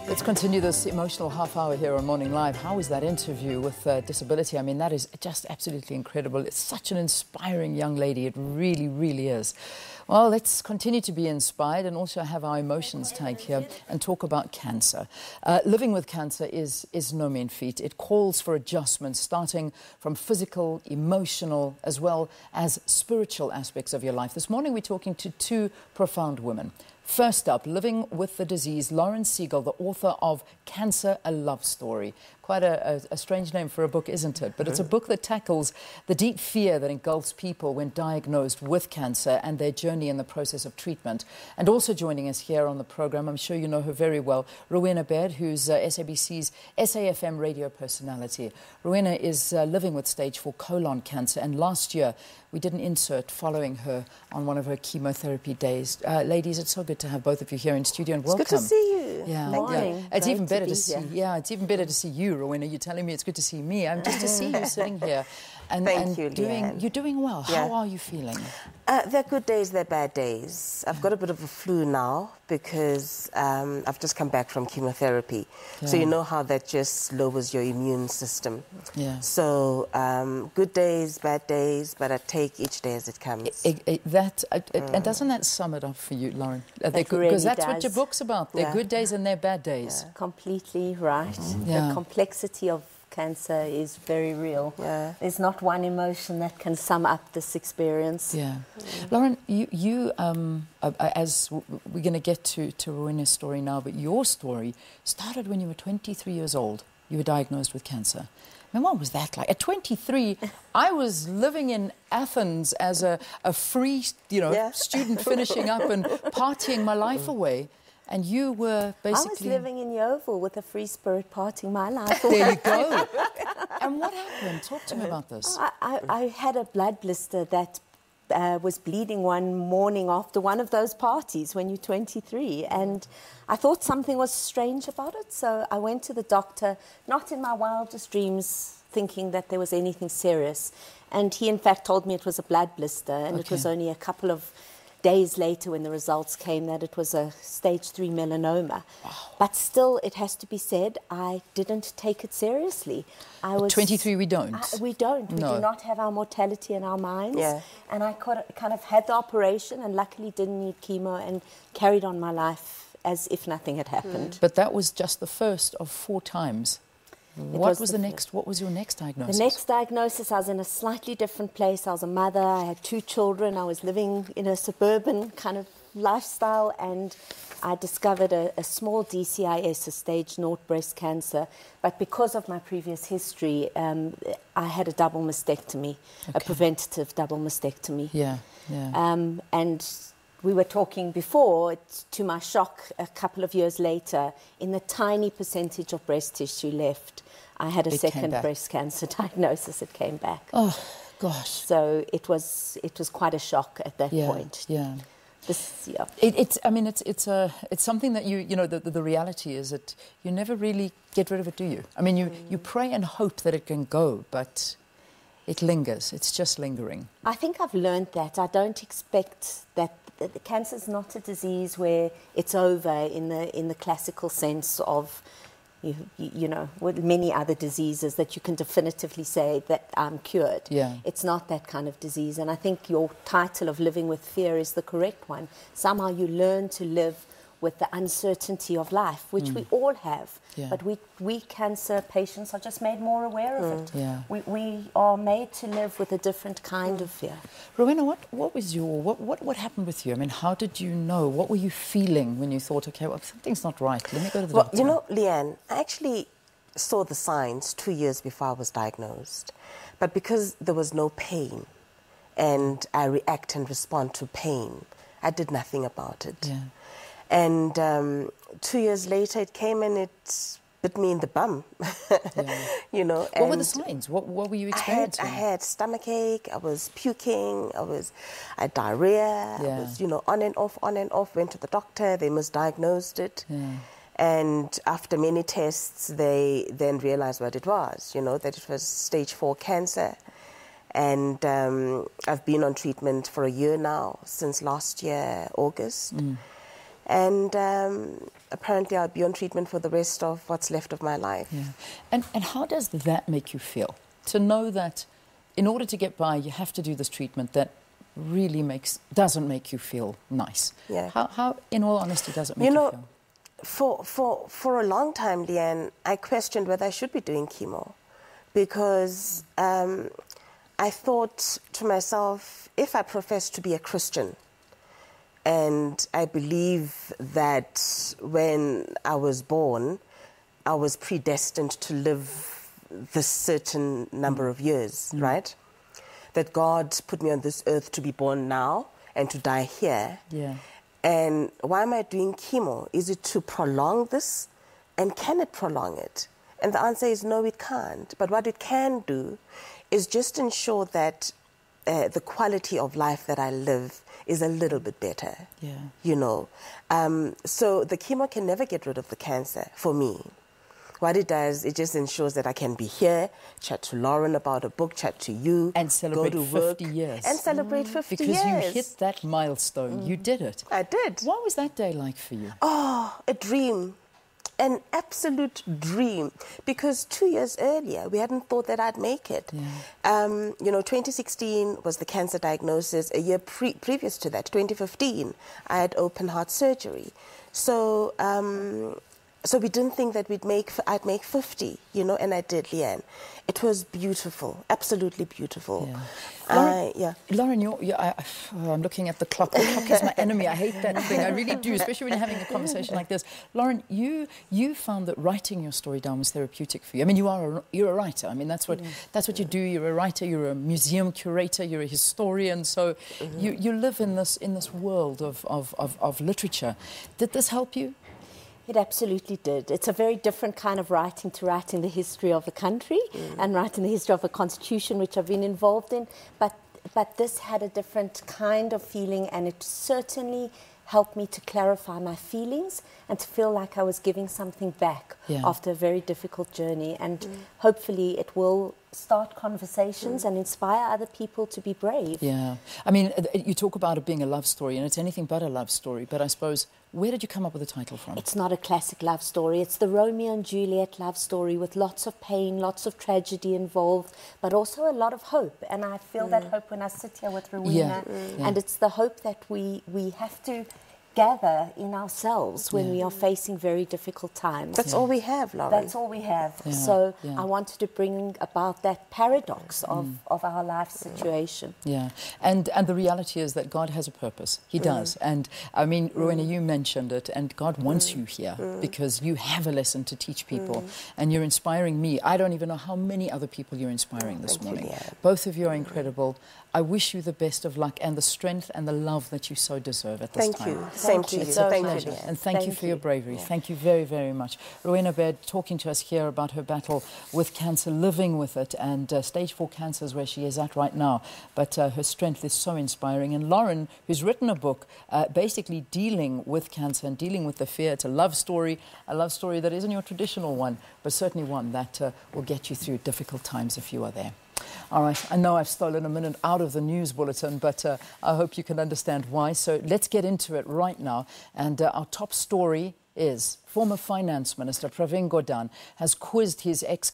Let's continue this emotional half hour here on Morning Live. How was that interview with disability? I mean, that is just absolutely incredible. It's such an inspiring young lady. It really, really is. Well, let's continue to be inspired and also have our emotions tag here and talk about cancer. Living with cancer is no mean feat. It calls for adjustments starting from physical, emotional, as well as spiritual aspects of your life. This morning we're talking to two profound women. First up, living with the disease, Segal, the author of Cancer, A Love Story. Quite a strange name for a book, isn't it? But it's a book that tackles the deep fear that engulfs people when diagnosed with cancer and their journey in the process of treatment. And also joining us here on the program, I'm sure you know her very well, Rowena Baird, who's SABC'S SAFM Radio personality. Rowena is living with stage 4 colon cancer, and last year we did an insert following her on one of her chemotherapy days. Ladies, it's so good to have both of you here in studio, and welcome. It's good to see you. Yeah, Morning. It's Great even better to see. Yeah, it's even better to see you, Rowena. You're telling me it's good to see me. I'm just to see you sitting here, and Thank you, you're doing well. Yeah. How are you feeling? They're good days, they're bad days. I've got a bit of a flu now because I've just come back from chemotherapy. Yeah. So you know how that just lowers your immune system. Yeah. So good days, bad days, but I take each day as it comes. And doesn't that sum it up for you, Lauren? Because really that's does. what your book's about. They're Yeah. good days and they're bad days. Completely right. Yeah. The complexity of cancer is very real. Yeah. There's not one emotion that can sum up this experience. Yeah. Lauren, you as we're going to get to Rowena's story now, but your story started when you were 23 years old. You were diagnosed with cancer. I mean, what was that like? At 23, I was living in Athens as a free, student finishing up and partying my life away. And you were basically... I was living in Yeovil with a free spirit partying my life away. There you go. And what happened? Talk to me about this. I had a blood blister that was bleeding one morning after one of those parties when you're 23, and I thought something was strange about it, so I went to the doctor, not in my wildest dreams thinking that there was anything serious, and he in fact told me it was a blood blister, and it was only a couple of days later when the results came that it was a stage 3 melanoma. Wow. But still, it has to be said, I didn't take it seriously. I was 23, we don't. We don't. No. We do not have our mortality in our minds. Yeah. And I kind of had the operation and luckily didn't need chemo and carried on my life as if nothing had happened. But that was just the first of 4 times. What was your next diagnosis? The next diagnosis, I was in a slightly different place. I was a mother, I had 2 children, I was living in a suburban kind of lifestyle, and I discovered a small DCIS, a stage 0 breast cancer. But because of my previous history, I had a double mastectomy, a preventative double mastectomy. Yeah. And we were talking before, to my shock, a couple of years later, in the tiny percentage of breast tissue left, I had a second breast cancer diagnosis. It came back. Oh, gosh. So it was quite a shock at that point. Yeah. Yeah. It's something that the reality is that you never really get rid of it, do you? I mean, you pray and hope that it can go, but it lingers. It's just lingering. I think I've learned that. I don't expect that. The cancer is not a disease where it's over in the classical sense of, with many other diseases that you can definitively say that I'm cured. Yeah. It's not that kind of disease. And I think your title of Living with Fear is the correct one. Somehow you learn to live with the uncertainty of life, which we all have. Yeah. But we cancer patients are just made more aware of it. Yeah. We are made to live with a different kind of fear. Rowena, what happened with you? I mean, how did you know? What were you feeling when you thought, okay, well, something's not right, let me go to the doctor? Leanne, I actually saw the signs 2 years before I was diagnosed. But because there was no pain and I react and respond to pain, I did nothing about it. Yeah. And 2 years later, it came and it bit me in the bum, What were the signs? What were you experiencing? I had stomachache, I was puking, I had diarrhea, I was, on and off, went to the doctor, they misdiagnosed it. Yeah. And after many tests, they then realized what it was, that it was stage 4 cancer. And I've been on treatment for a year now, since last year, August. And apparently I'll be on treatment for the rest of what's left of my life. Yeah. And how does that make you feel? To know that in order to get by, you have to do this treatment that really doesn't make you feel nice. Yeah. How in all honesty, does it make you feel? For a long time, Leanne, I questioned whether I should be doing chemo because I thought to myself, if I profess to be a Christian and I believe that when I was born, I was predestined to live this certain number of years, right? That God put me on this earth to be born now and to die here. Yeah. And why am I doing chemo? Is it to prolong this? And can it prolong it? And the answer is no, it can't. But what it can do is just ensure that the quality of life that I live is a little bit better. Yeah. You know. So the chemo can never get rid of the cancer for me. What it does, it just ensures that I can be here, chat to Lauren about a book, chat to you. And celebrate go to work, 50 years. And celebrate 50 because years. Because you hit that milestone. You did it. I did. What was that day like for you? Oh, a dream. An absolute dream. Because 2 years earlier, we hadn't thought that I'd make it. Yeah. 2016 was the cancer diagnosis. A year previous to that, 2015, I had open heart surgery. So we didn't think that I'd make 50, and I did, Leanne. It was beautiful, absolutely beautiful. Yeah. Lauren, I'm looking at the clock. The clock is my enemy. I hate that thing. I really do, especially when you're having a conversation like this. Lauren, you found that writing your story down was therapeutic for you. I mean, you're a writer. I mean, that's what you do. You're a writer. You're a museum curator. You're a historian. So you live in this world of literature. Did this help you? It absolutely did. It's a very different kind of writing to writing the history of the country and writing the history of a constitution, which I've been involved in. But this had a different kind of feeling, and it certainly helped me to clarify my feelings and to feel like I was giving something back after a very difficult journey. And hopefully it will start conversations and inspire other people to be brave. Yeah. I mean, you talk about it being a love story, and it's anything but a love story. But I suppose, where did you come up with the title from? It's not a classic love story. It's the Romeo and Juliet love story with lots of pain, lots of tragedy involved, but also a lot of hope. And I feel that hope when I sit here with Rowena. And it's the hope that we have to gather in ourselves when we are facing very difficult times. That's all we have, Lauren. That's all we have. So I wanted to bring about that paradox of our life situation. Yeah, and the reality is that God has a purpose. He does. And I mean, Rowena, you mentioned it, and God wants you here because you have a lesson to teach people, and you're inspiring me. I don't even know how many other people you're inspiring this morning. Both of you are incredible. I wish you the best of luck and the strength and the love that you so deserve at this time. Thank you. Same to you. It's a pleasure. And thank you for your bravery. Thank you very, very much. Rowena Baird talking to us here about her battle with cancer, living with it, and stage 4 cancer is where she is at right now. But her strength is so inspiring. And Lauren, who's written a book basically dealing with cancer and dealing with the fear. It's a love story that isn't your traditional one, but certainly one that will get you through difficult times if you are there. All right, I know I've stolen a minute out of the news bulletin, but I hope you can understand why. So let's get into it right now. And our top story is former Finance Minister Pravin Gordhan has quizzed his ex